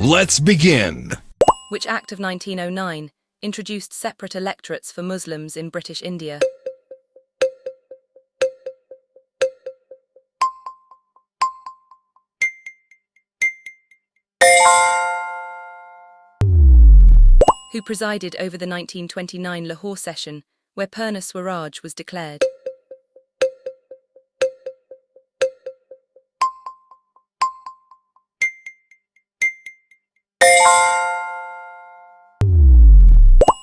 Let's begin. Which Act of 1909 introduced separate electorates for Muslims in British India? Who presided over the 1929 Lahore session, where Purna Swaraj was declared?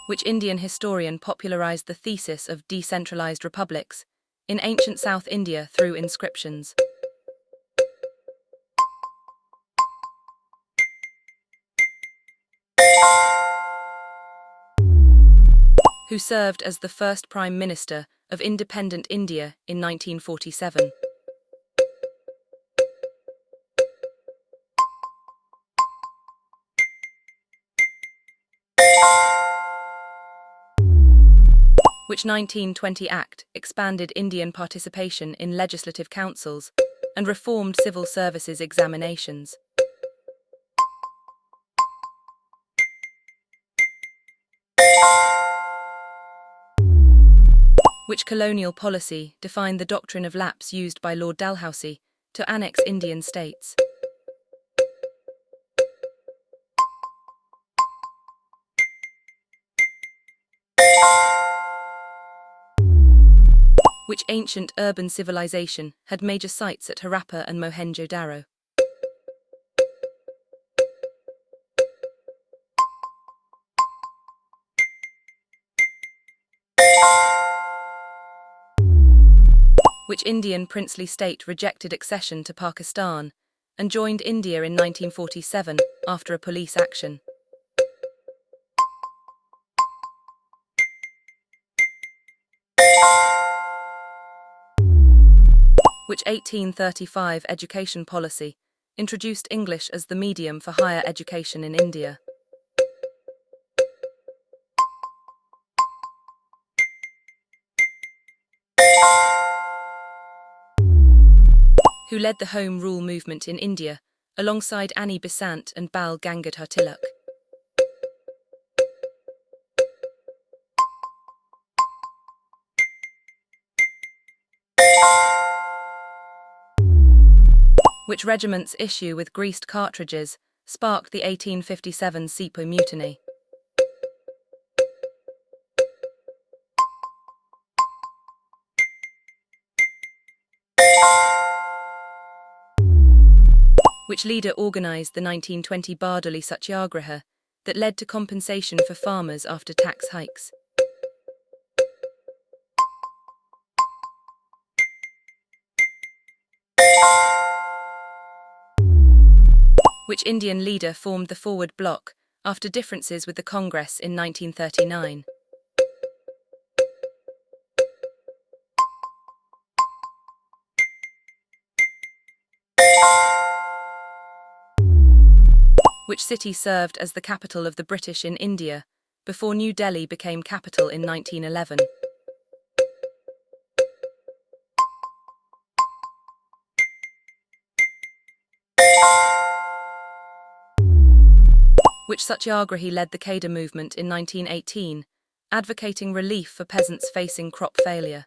Which Indian historian popularized the thesis of decentralized republics in ancient South India through inscriptions? Who served as the first Prime Minister of independent India in 1947? Which 1920 Act expanded Indian participation in legislative councils and reformed civil services examinations? Which colonial policy defined the doctrine of lapse used by Lord Dalhousie to annex Indian states? Which ancient urban civilization had major sites at Harappa and Mohenjo-Daro? Which Indian princely state rejected accession to Pakistan and joined India in 1947 after a police action? Which 1835 education policy introduced English as the medium for higher education in India? Who led the Home Rule movement in India alongside Annie Besant and Bal Gangadhar Tilak? Which regiment's issue with greased cartridges sparked the 1857 Sepoy Mutiny? Which leader organized the 1920 Bardoli Satyagraha that led to compensation for farmers after tax hikes? Which Indian leader formed the Forward Bloc after differences with the Congress in 1939? Which city served as the capital of the British in India before New Delhi became capital in 1911? Which Satyagrahi led the Kheda movement in 1918, advocating relief for peasants facing crop failure?